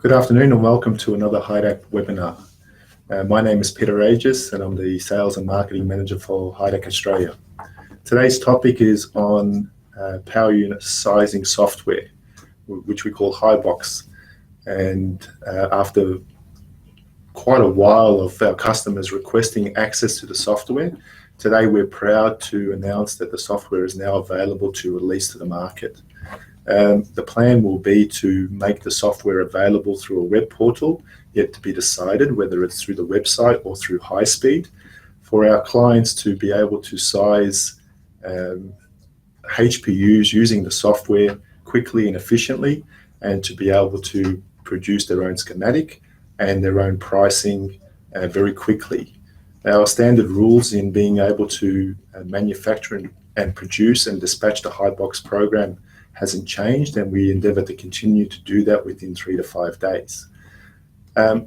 Good afternoon and welcome to another HYDAC webinar. My name is Peter Aegis and I'm the Sales and Marketing Manager for HYDAC Australia. Today's topic is on power unit sizing software, which we call HYBOX. And after quite a while of our customers requesting access to the software, today we're proud to announce that the software is now available to release to the market. The plan will be to make the software available through a web portal, yet to be decided whether it's through the website or through high speed, for our clients to be able to size HPUs using the software quickly and efficiently, and to be able to produce their own schematic and their own pricing very quickly. Our standard rules in being able to manufacture and produce and dispatch the HYBOX program hasn't changed, and we endeavour to continue to do that within 3 to 5 days.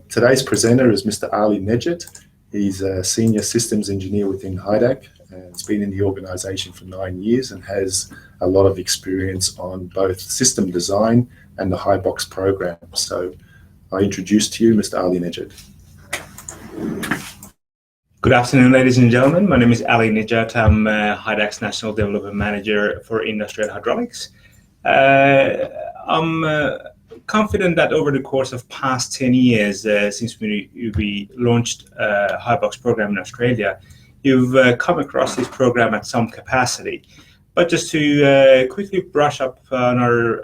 Today's presenter is Mr. Ali Nejat. He's a senior systems engineer within HYDAC and has been in the organisation for 9 years and has a lot of experience on both system design and the HYBOX program. So I introduce to you Mr. Ali Nejat. Good afternoon, ladies and gentlemen. My name is Ali Nejat. I'm HYDAC's National Development Manager for Industrial Hydraulics. I'm confident that over the course of past 10 years, since we launched HYBOX program in Australia, you've come across this program at some capacity. But just to quickly brush up on our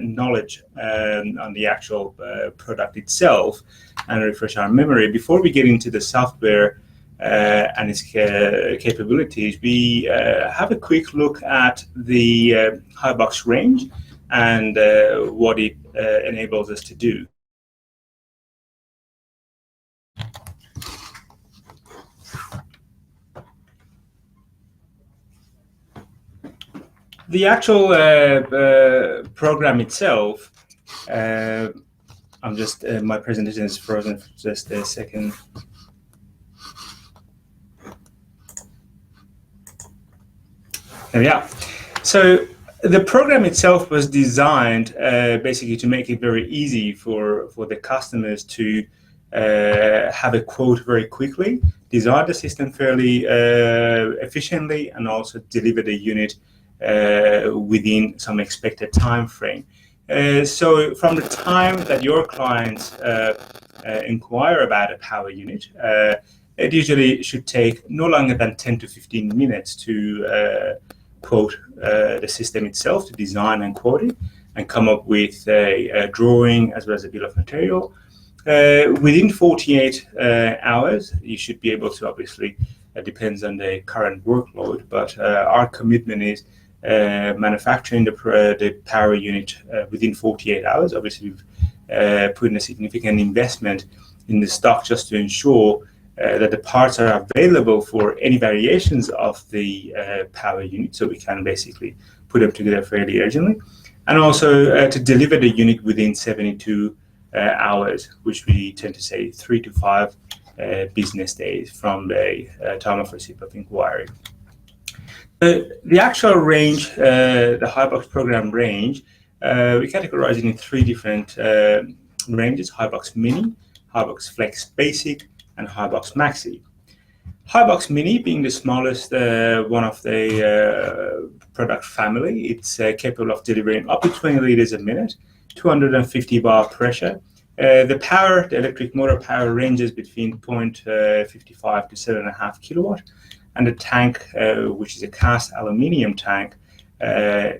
knowledge on the actual product itself and refresh our memory, before we get into the software and its capabilities, we have a quick look at the HYBOX range and what it enables us to do. The actual program itself, my presentation is frozen for just a second. There we are. So the program itself was designed basically to make it very easy for the customers to have a quote very quickly, design the system fairly efficiently, and also deliver the unit within some expected time frame. So from the time that your clients inquire about a power unit, it usually should take no longer than 10 to 15 minutes to quote the system itself, to design and quote it, and come up with a drawing as well as a bill of material. Within 48 hours, you should be able to, obviously, it depends on the current workload, but our commitment is manufacturing the power unit within 48 hours. Obviously, we've put in a significant investment in the stock just to ensure that the parts are available for any variations of the power unit, so we can basically put them together fairly urgently, and also to deliver the unit within 72 hours, which we tend to say 3 to 5 business days from the time of receipt of inquiry. The actual range, the HYBOX program range, we categorize it in 3 different ranges: HYBOX Mini, HYBOX Flex Basic, and HYBOX Maxi. HYBOX Mini being the smallest one of the product family, it's capable of delivering up to 20 liters a minute, 250 bar pressure. The electric motor power ranges between 0.55 to 7.5 kilowatt, and the tank, which is a cast aluminium tank,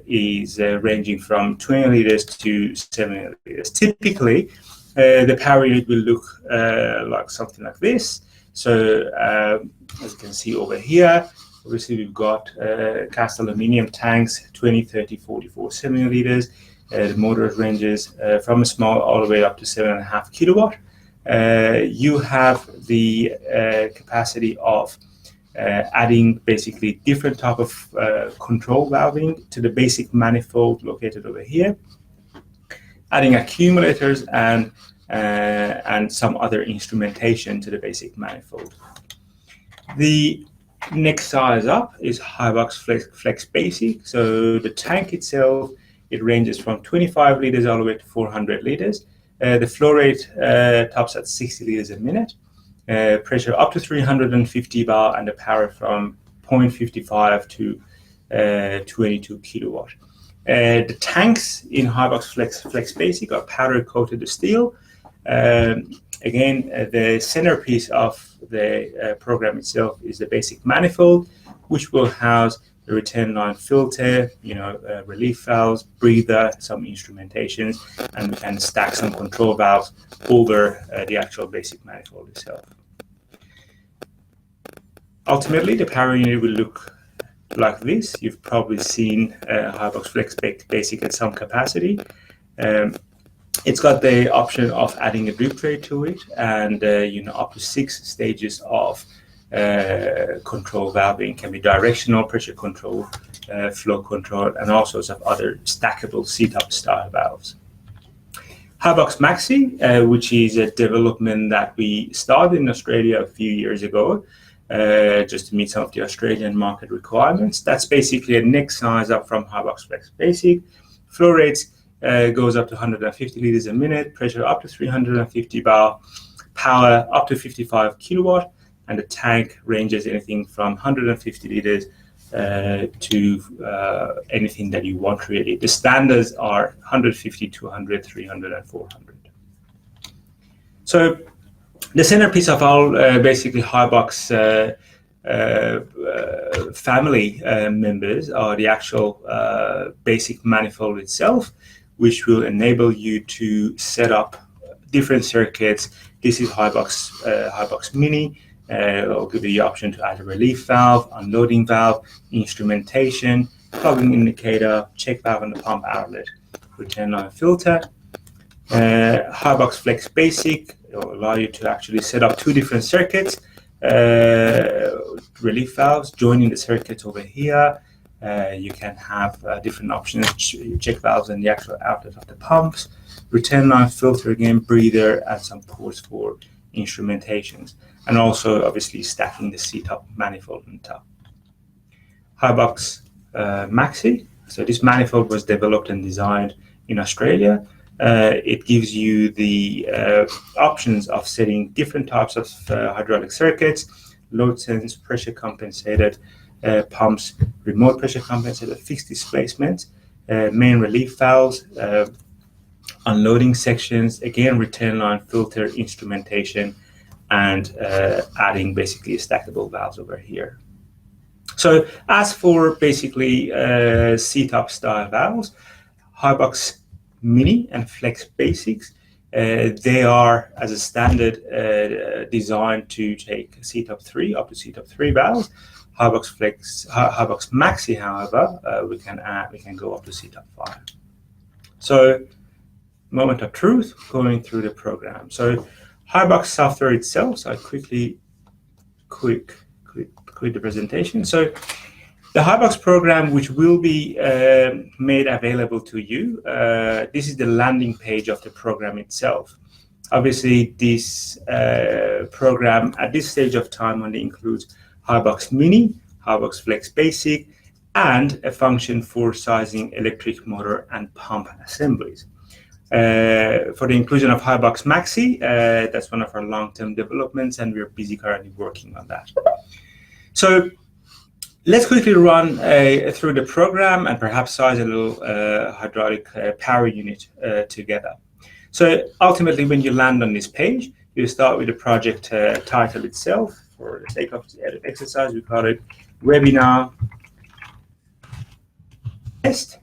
is ranging from 20 liters to 70 liters. Typically, the power unit will look like something like this. So as you can see over here, obviously we've got cast aluminium tanks, 20, 30, 44, 70 liters. The motor ranges from a small all the way up to 7.5 kilowatt. You have the capacity of adding basically different type of control valving to the basic manifold located over here, adding accumulators and some other instrumentation to the basic manifold. The next size up is HYBOX Flex Basic. So the tank itself, it ranges from 25 liters all the way to 400 liters. The flow rate tops at 60 liters a minute, pressure up to 350 bar, and the power from 0.55 to 22 kilowatt. The tanks in HYBOX Flex Basic are powder coated steel. Again, the centerpiece of the program itself is the basic manifold, which will house the return line filter, relief valves, breather, some instrumentations, and we can stack some control valves over the actual basic manifold itself. Ultimately, the power unit will look like this. You've probably seen HYBOX Flex Basic at some capacity. It's got the option of adding a drip tray to it, and up to 6 stages of control valving. Can be directional, pressure control, flow control, and all sorts of other stackable seat-up style valves. HYBOX Maxi, which is a development that we started in Australia a few years ago, just to meet some of the Australian market requirements. That's basically a next size up from HYBOX Flex Basic. Flow rates goes up to 150 liters a minute, pressure up to 350 bar, power up to 55 kilowatt, and the tank ranges anything from 150 liters to anything that you want really. The standards are 150, 200, 300, and 400. So the centerpiece of our basically HYBOX family members are the actual basic manifold itself, which will enable you to set up different circuits. This is HYBOX Mini. It'll give you the option to add a relief valve, unloading valve, instrumentation, plugging indicator, check valve on the pump outlet, return line filter. HYBOX Flex Basic will allow you to actually set up 2 different circuits, relief valves, joining the circuits over here. You can have different options, check valves and the actual outlet of the pumps, return line filter again, breather, and some ports for instrumentations, and also obviously stacking the seat-up manifold on top. HYBOX Maxi. So this manifold was developed and designed in Australia. It gives you the options of setting different types of hydraulic circuits, load sense, pressure compensated, pumps, remote pressure compensated, fixed displacement, main relief valves, unloading sections, again return line filter, instrumentation, and adding basically stackable valves over here. So as for basically seat-up style valves, HYBOX Mini and Flex Basics, they are as a standard designed to take seat-up 3 up to seat-up 3 valves. HYBOX Maxi, however, we can go up to seat-up 5. So moment of truth, going through the program. So HYBOX software itself, so I quickly quit the presentation. So the HYBOX program, which will be made available to you, this is the landing page of the program itself. Obviously, this program at this stage of time only includes HYBOX Mini, HYBOX Flex Basic, and a function for sizing electric motor and pump assemblies. For the inclusion of HYBOX Maxi, that's one of our long-term developments, and we're busy currently working on that. So let's quickly run through the program and perhaps size a little hydraulic power unit together. So ultimately, when you land on this page, you start with the project title itself. For the sake of the exercise, we call it Webinar Test.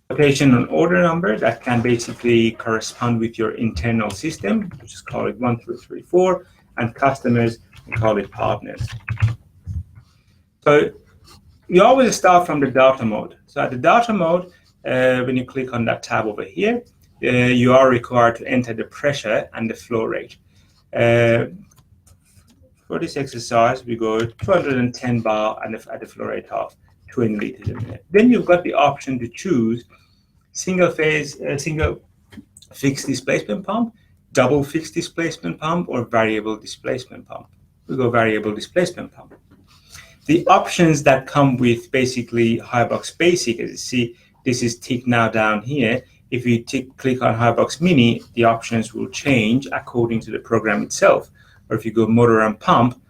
Quotation and order number that can basically correspond with your internal system, which is called 1, 2, 3, 4, and customers, we call it partners. So you always start from the data mode. So at the data mode, when you click on that tab over here, you are required to enter the pressure and the flow rate. For this exercise, we go 210 bar and at the flow rate of 20 liters a minute. Then you've got the option to choose single fixed displacement pump, double fixed displacement pump, or variable displacement pump. We go variable displacement pump. The options that come with basically HYBOX Basic, as you see, this is ticked now down here. if you click on HYBOX Mini, the options will change according to the program itself. Or if you go motor and pump,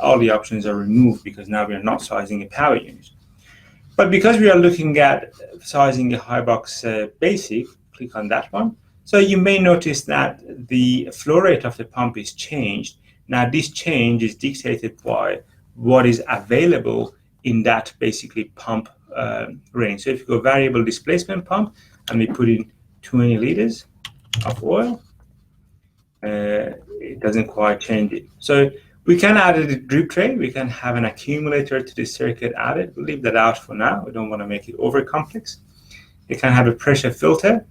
all the options are removed because now we are not sizing a power unit. But because we are looking at sizing a HYBOX basic, click on that one. So you may notice that the flow rate of the pump is changed. Now this change is dictated by what is available in that basically pump range. So if you go variable displacement pump and we put in 20 liters of oil, it doesn't quite change it. So we can add a drip tray. We can have an accumulator to the circuit added. We'll leave that out for now. We don't want to make it over complex. You can have a pressure filter.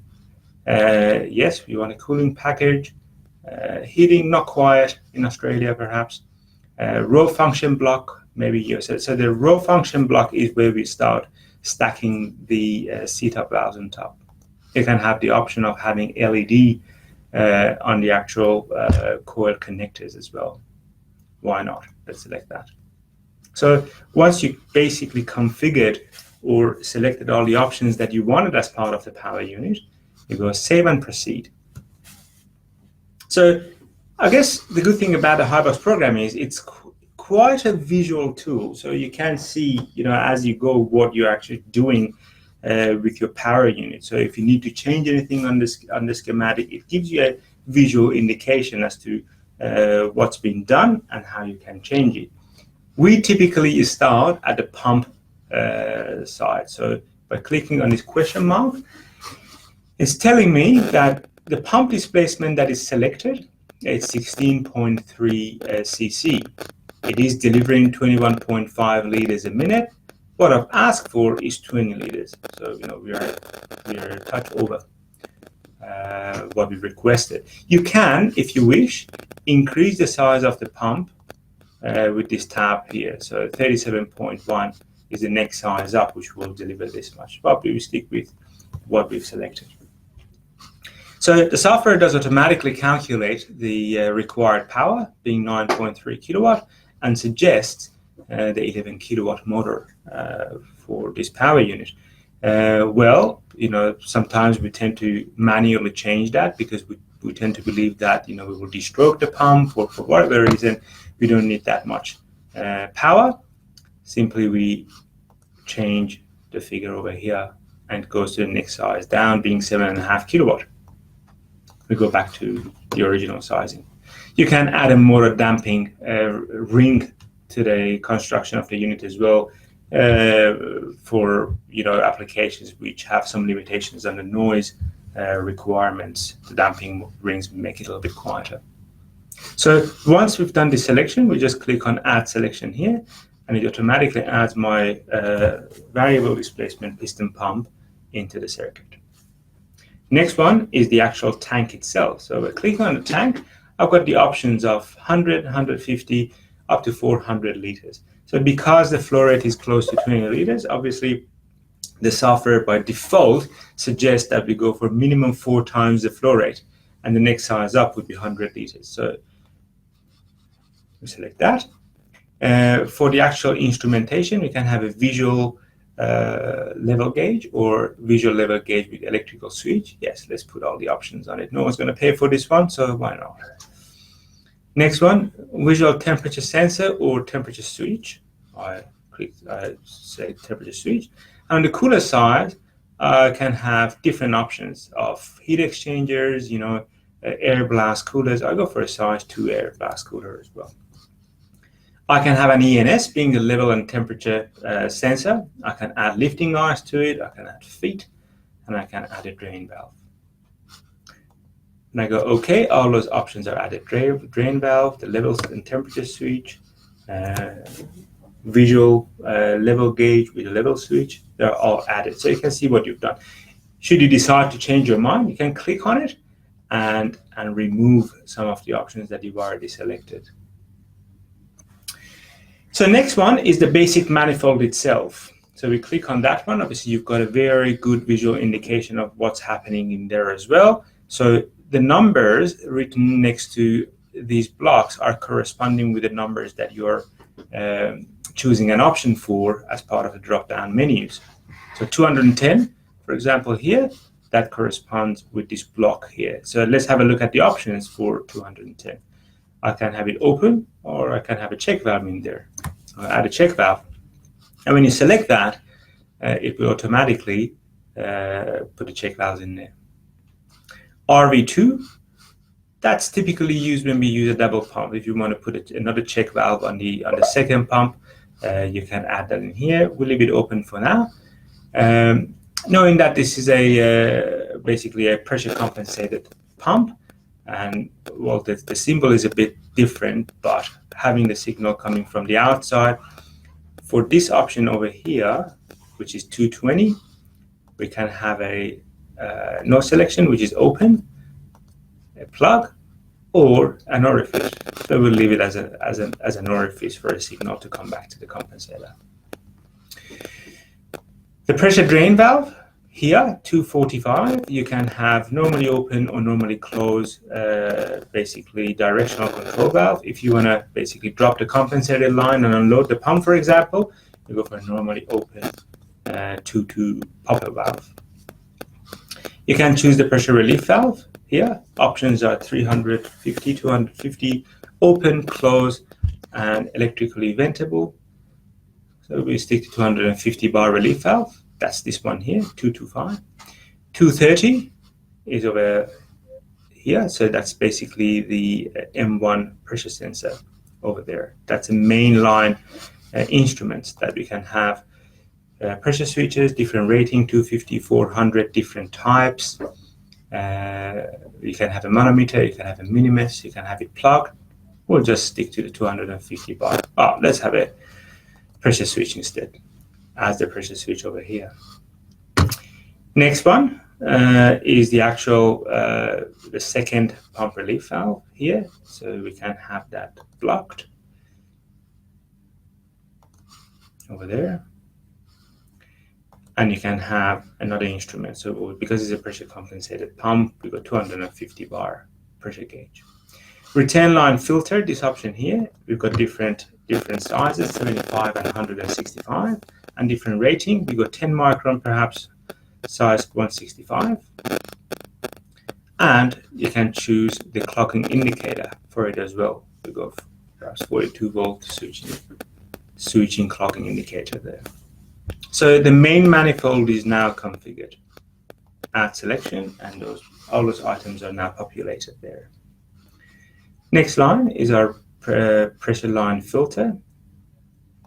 Yes, we want a cooling package. Heating, not quite in Australia perhaps. Row function block, maybe yes. So the row function block is where we start stacking the C-top valves on top. You can have the option of having LED on the actual coil connectors as well. Why not? Let's select that. So once you basically configured or selected all the options that you wanted as part of the power unit, you go save and proceed. So I guess the good thing about the HYBOX program is it's quite a visual tool. So you can see, as you go, what you're actually doing with your power unit. So if you need to change anything on the schematic, it gives you a visual indication as to what's been done and how you can change it. We typically start at the pump side. So by clicking on this question mark, it's telling me that the pump displacement that is selected is 16.3 cc. It is delivering 21.5 liters a minute. What I've asked for is 20 liters. So we are a touch over what we requested. You can, if you wish, increase the size of the pump with this tab here. So 37.1 is the next size up, which will deliver this much. But we will stick with what we've selected. So the software does automatically calculate the required power, being 9.3 kilowatt, and suggests the 11 kilowatt motor for this power unit. Sometimes we tend to manually change that because we tend to believe that we will destroke the pump, or for whatever reason we don't need that much power. Simply we change the figure over here and it goes to the next size down, being 7.5 kilowatt. We go back to the original sizing. You can add a motor damping ring to the construction of the unit as well, for applications which have some limitations on the noise requirements. The damping rings make it a little bit quieter. So once we've done the selection, we just click on add selection here, and it automatically adds my variable displacement piston pump into the circuit. Next one is the actual tank itself. So by clicking on the tank, I've got the options of 100, 150, up to 400 liters. So because the flow rate is close to 20 liters, obviously the software by default suggests that we go for minimum 4 times the flow rate, and the next size up would be 100 liters. So we select that. For the actual instrumentation, we can have a visual level gauge or visual level gauge with electrical switch. Yes, let's put all the options on it. No one's going to pay for this one, so why not? Next one, visual temperature sensor or temperature switch. I say temperature switch. On the cooler side, I can have different options of heat exchangers, air blast coolers. I go for a size 2 air blast cooler as well. I can have an ENS, being the level and temperature sensor. I can add lifting eyes to it. I can add feet, and I can add a drain valve. And I go, okay, all those options are added. Drain valve, the levels and temperature switch, visual level gauge with a level switch, they're all added. So you can see what you've done. Should you decide to change your mind, you can click on it and remove some of the options that you've already selected. So next one is the basic manifold itself. So we click on that one. Obviously, you've got a very good visual indication of what's happening in there as well. So the numbers written next to these blocks are corresponding with the numbers that you're choosing an option for as part of the drop-down menus. So 210, for example, here, that corresponds with this block here. So let's have a look at the options for 210. I can have it open, or I can have a check valve in there. I'll add a check valve. And when you select that, it will automatically put the check valves in there. RV2, that's typically used when we use a double pump. If you want to put another check valve on the second pump, you can add that in here. We'll leave it open for now. Knowing that this is basically a pressure compensated pump, and well, the symbol is a bit different, but having the signal coming from the outside, for this option over here, which is 220, we can have a no selection, which is open, a plug, or an orifice. So we'll leave it as an orifice for a signal to come back to the compensator. The pressure drain valve here, 245, you can have normally open or normally close, basically directional control valve. If you want to basically drop the compensator line and unload the pump, for example, you go for a normally open 2-2 popper valve. You can choose the pressure relief valve here. Options are 350, 250, open, close, and electrically ventable. So we stick to 250 bar relief valve. That's this one here, 225. 230 is over here. So that's basically the M1 pressure sensor over there. That's a mainline instruments that we can have. Pressure switches, different rating, 250, 400, different types. You can have a manometer, you can have a minimus, you can have it plugged. We'll just stick to the 250 bar. Oh, let's have a pressure switch instead, as the pressure switch over here. Next one is the actual, the second pump relief valve here. So we can have that blocked over there. And you can have another instrument. So because it's a pressure compensated pump, we got 250 bar pressure gauge. Return line filter, this option here, we've got different sizes, 75 and 165, and different rating. We got 10 micron, perhaps size 165. And you can choose the clocking indicator for it as well. We got perhaps 42 volt switching clocking indicator there. So the main manifold is now configured. Add selection, and all those items are now populated there. Next line is our pressure line filter.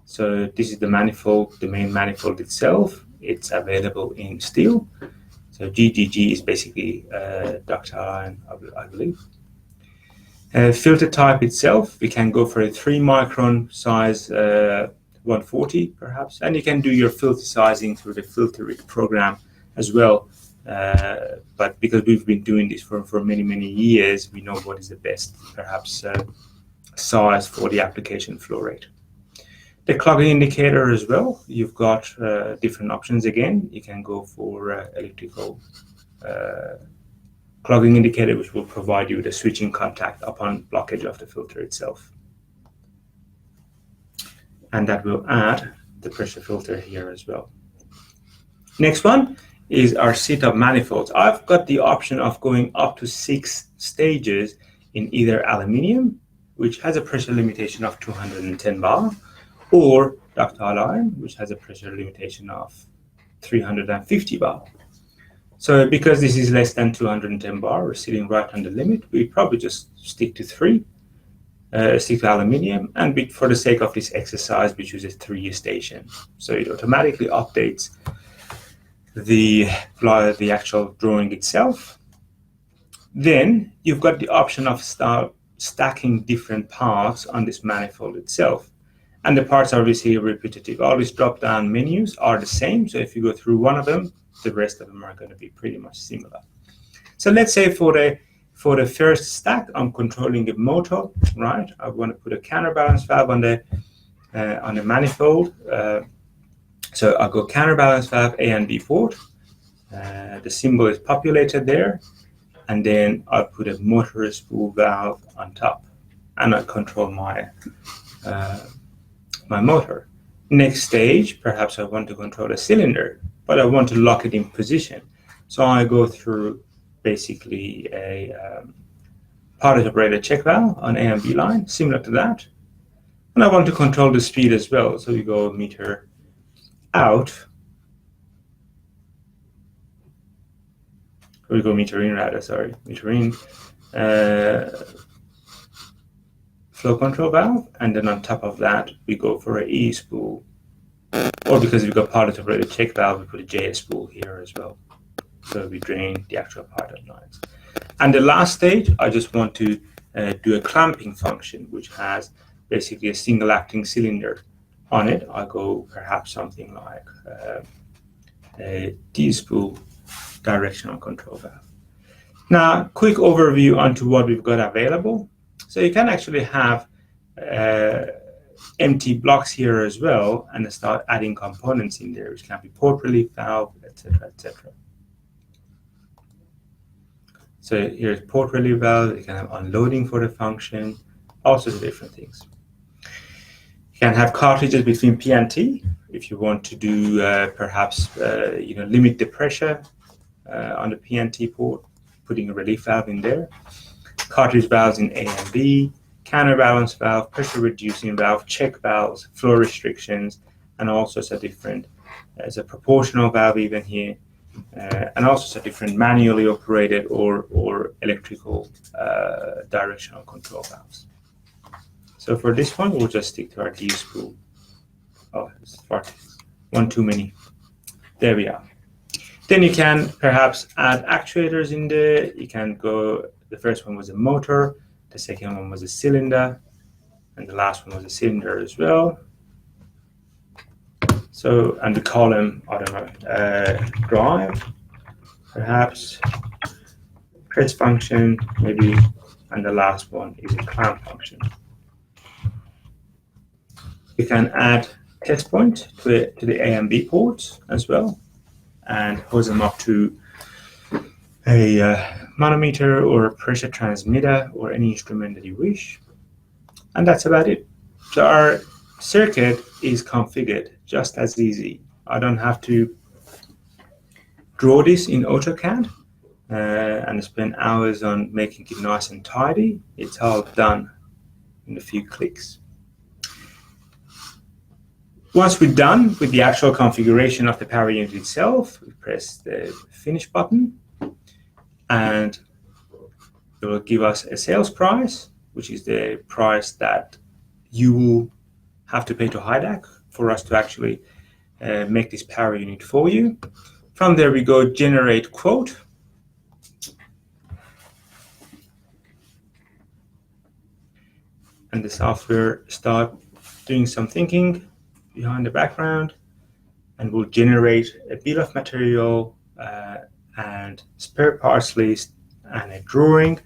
So this is the manifold, the main manifold itself. It's available in steel. So GGG is basically ductile iron, I believe. Filter type itself, we can go for a 3 micron size 140 perhaps, and you can do your filter sizing through the filter rig program as well. But because we've been doing this for many years, we know what is the best perhaps size for the application flow rate. The clocking indicator as well, you've got different options again. You can go for electrical clocking indicator, which will provide you the switching contact upon blockage of the filter itself. And that will add the pressure filter here as well. Next one is our setup manifolds. I've got the option of going up to 6 stages in either aluminium, which has a pressure limitation of 210 bar, or ductile iron, which has a pressure limitation of 350 bar. So because this is less than 210 bar, we're sitting right on the limit, we probably just stick to 3. Stick to aluminium, and for the sake of this exercise, we choose a 3 station. So it automatically updates the actual drawing itself. Then you've got the option of stacking different parts on this manifold itself. And the parts are obviously repetitive. All these drop-down menus are the same. So if you go through one of them, the rest of them are going to be pretty much similar. So let's say for the first stack, I'm controlling the motor, right? I want to put a counterbalance valve on the manifold. So I'll go counterbalance valve A and B port. The symbol is populated there. And then I'll put a motor spool valve on top. And I control my motor. Next stage, perhaps I want to control a cylinder, but I want to lock it in position. So I go through basically a pilot operated check valve on A and B line, similar to that. And I want to control the speed as well. So we go meter out. We go meter in rather, sorry, meter in. Flow control valve, and then on top of that we go for a E spool, or because we've got pilot operated check valve, we put a JS spool here as well, so we drain the actual pilot lines. And the last stage, I just want to do a clamping function, which has basically a single acting cylinder on it. I go perhaps something like a D spool directional control valve. Now, quick overview onto what we've got available. So you can actually have empty blocks here as well, and start adding components in there, which can be port relief valve, etc., etc. So here's port relief valve. You can have unloading for the function, all sorts of different things. You can have cartridges between P and T if you want to do perhaps limit the pressure on the P and T port, putting a relief valve in there. Cartridge valves in A and B, counterbalance valve, pressure reducing valve, check valves, flow restrictions, and all sorts of different. There's a proportional valve even here, and all sorts of different manually operated or electrical directional control valves. So for this one, we'll just stick to our D spool. Oh, it's one too many. There we are. Then you can perhaps add actuators in there. You can go, the first one was a motor, the second one was a cylinder, and the last one was a cylinder as well. So, and we call them, I don't know, drive, perhaps, press function, maybe, and the last one is a clamp function. You can add test point to the A and B ports as well, and hose them up to a manometer or a pressure transmitter or any instrument that you wish. And that's about it. So our circuit is configured just as easy. I don't have to draw this in AutoCAD and spend hours on making it nice and tidy. It's all done in a few clicks. Once we're done with the actual configuration of the power unit itself, we press the finish button, and it will give us a sales price, which is the price that you will have to pay to HYDAC for us to actually make this power unit for you. From there, we go generate quote. And the software start doing some thinking behind the background, and will generate a bill of material and spare parts list and a drawing,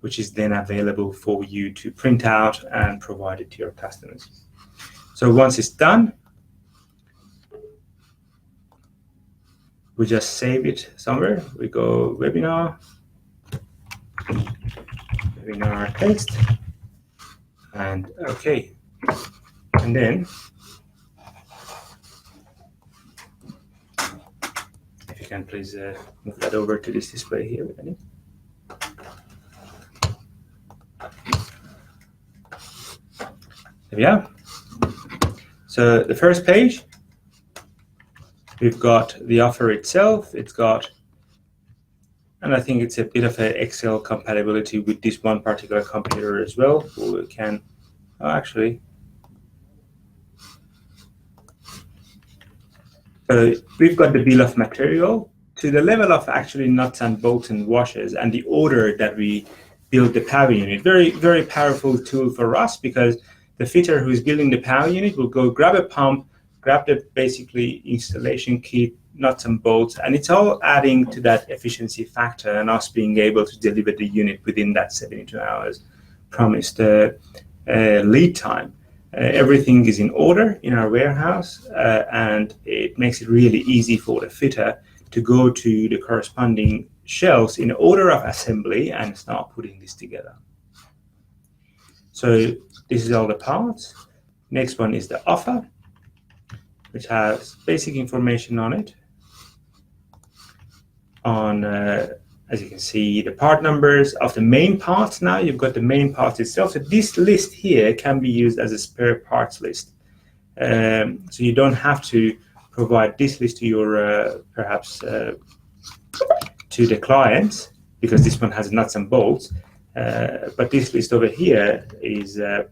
which is then available for you to print out and provide it to your customers. So once it's done, we just save it somewhere. We go webinar text, and okay. And then if you can please move that over to this display here. There we are. So the first page, we've got the offer itself. It's got, and I think it's a bit of an Excel compatibility with this one particular computer as well. We can actually. So we've got the bill of material to the level of actually nuts and bolts and washers and the order that we build the power unit. Very, very powerful tool for us, because the fitter who is building the power unit will go grab a pump, grab the basically installation kit, nuts and bolts, and it's all adding to that efficiency factor and us being able to deliver the unit within that 72 hours promised lead time. Everything is in order in our warehouse, and it makes it really easy for the fitter to go to the corresponding shelves in order of assembly and start putting this together. So this is all the parts. Next one is the offer, which has basic information on it. on, as you can see, the part numbers of the main parts. Now you've got the main parts itself. So this list here can be used as a spare parts list. So you don't have to provide this list to your, perhaps, to the clients, because this one has nuts and bolts. But this list over here is the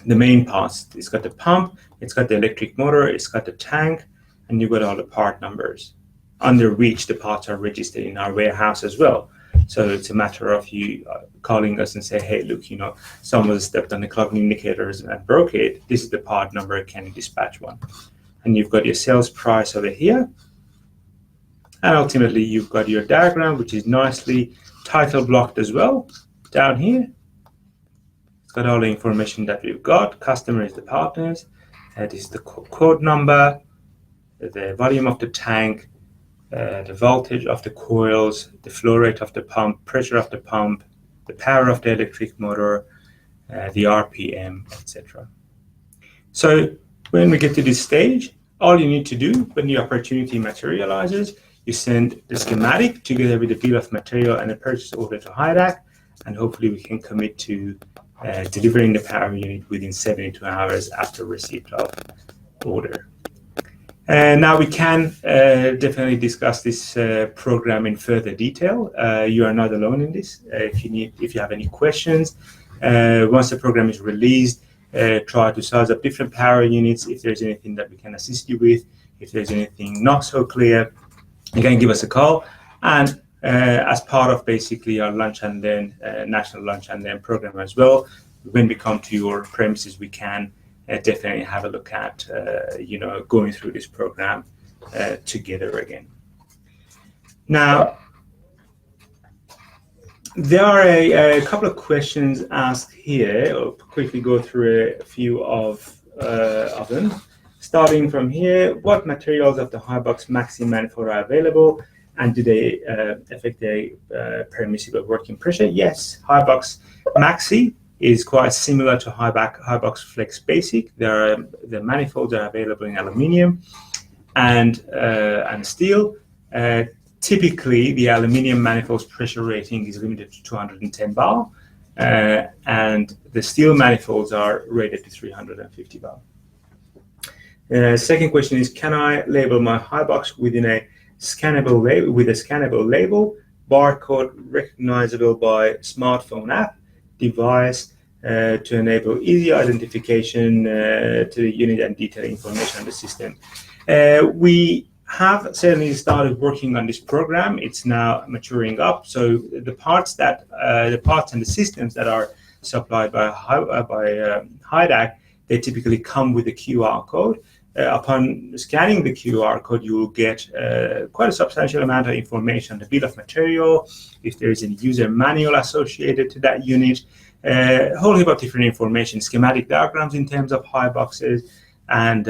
main parts. It's got the pump, it's got the electric motor, it's got the tank, and you've got all the part numbers under which the parts are registered in our warehouse as well. So it's a matter of you calling us and say, hey, look, you know, someone stepped on the clock indicators and broke it. This is the part number, can you dispatch one? And you've got your sales price over here. And ultimately, you've got your diagram, which is nicely title blocked as well down here. It's got all the information that we've got. Customer is the partners. This is the code number, the volume of the tank, the voltage of the coils, the flow rate of the pump, pressure of the pump, the power of the electric motor, the RPM, etc. So when we get to this stage, all you need to do when the opportunity materializes, you send the schematic together with the bill of material and a purchase order to HYDAC, and hopefully we can commit to delivering the power unit within 72 hours after receipt of order. Now we can definitely discuss this program in further detail. You are not alone in this. If you have any questions, once the program is released, try to size up different power units. If there's anything that we can assist you with, if there's anything not so clear, you can give us a call. And as part of basically our Lunch and Learn, National Lunch and Learn program as well, when we come to your premises, we can definitely have a look at, going through this program together again. Now, there are a couple of questions asked here. I'll quickly go through a few of them. Starting from here, what materials of the HYBOX Maxi manifold are available, and do they affect the permissible working pressure? Yes, HYBOX Maxi is quite similar to HYBOX Flex Basic. The manifolds are available in aluminium and steel. Typically, the aluminium manifold's pressure rating is limited to 210 bar, and the steel manifolds are rated to 350 bar. Second question is, can I label my HYBOX within a scannable label with a scannable label, barcode recognizable by smartphone app device to enable easy identification to the unit and detailed information on the system? We have certainly started working on this program. It's now maturing up. So the parts and the systems that are supplied by HYDAC, they typically come with a QR code. Upon scanning the QR code, you will get quite a substantial amount of information, the bill of material, if there is a user manual associated to that unit, a whole heap of different information, schematic diagrams in terms of HYBOXes, and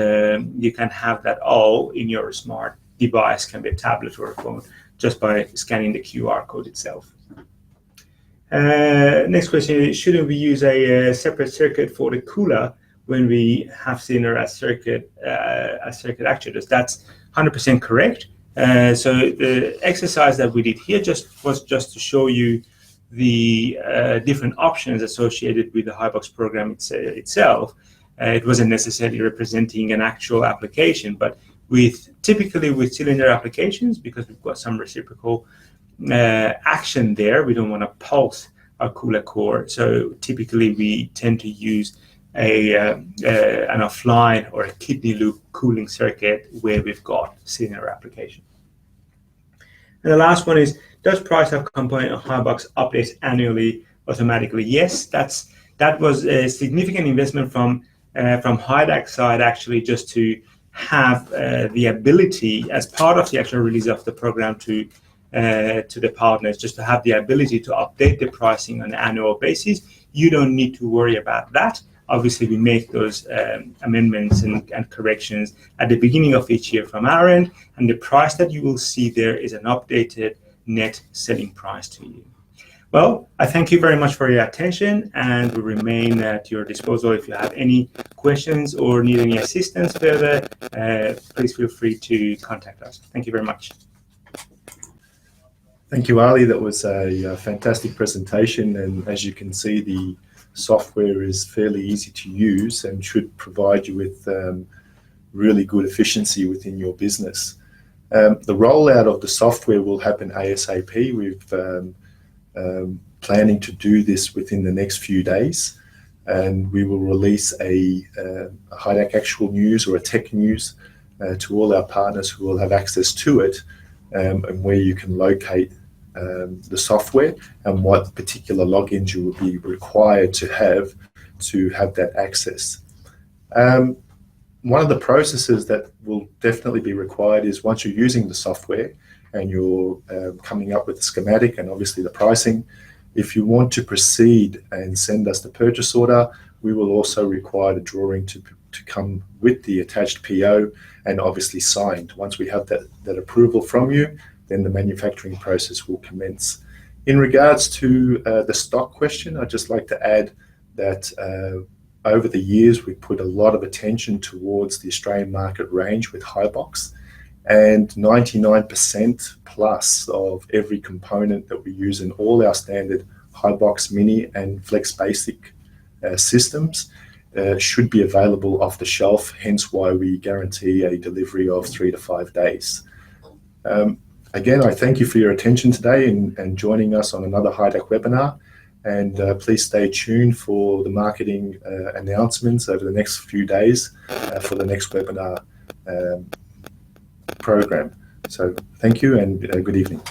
you can have that all in your smart device, can be a tablet or a phone, just by scanning the QR code itself. Next question is, shouldn't we use a separate circuit for the cooler when we have cylinder as circuit actuators? That's 100% correct. So the exercise that we did here was just to show you the different options associated with the HYBOX program itself. It wasn't necessarily representing an actual application, but typically with cylinder applications, because we've got some reciprocal action there, we don't want to pulse our cooler core. So typically we tend to use an offline or a kidney loop cooling circuit where we've got cylinder application. And the last one is, does price of component of HYBOX update annually automatically? Yes, that was a significant investment from HYDAC side, actually, just to have the ability, as part of the actual release of the program to the partners, just to have the ability to update the pricing on an annual basis. You don't need to worry about that. Obviously, we make those amendments and corrections at the beginning of each year from our end, and the price that you will see there is an updated net selling price to you. Well, I thank you very much for your attention, and we remain at your disposal. If you have any questions or need any assistance further, please feel free to contact us. Thank you very much. Thank you, Ali. That was a fantastic presentation, and as you can see, the software is fairly easy to use and should provide you with really good efficiency within your business. The rollout of the software will happen ASAP. We've planning to do this within the next few days, and we will release a HYDAC actual news or a tech news to all our partners who will have access to it, and where you can locate the software and what particular logins you will be required to have that access. One of the processes that will definitely be required is once you're using the software and you're coming up with the schematic and obviously the pricing, if you want to proceed and send us the purchase order, we will also require the drawing to come with the attached PO and obviously signed. Once we have that approval from you, then the manufacturing process will commence. In regards to the stock question, I'd just like to add that over the years, we put a lot of attention towards the Australian market range with HYBOX, and 99% plus of every component that we use in all our standard HYBOX Mini and Flex Basic systems should be available off the shelf, hence why we guarantee a delivery of 3 to 5 days. Again, I thank you for your attention today and joining us on another HYDAC webinar. And please stay tuned for the marketing announcements over the next few days for the next webinar program. So thank you and good evening.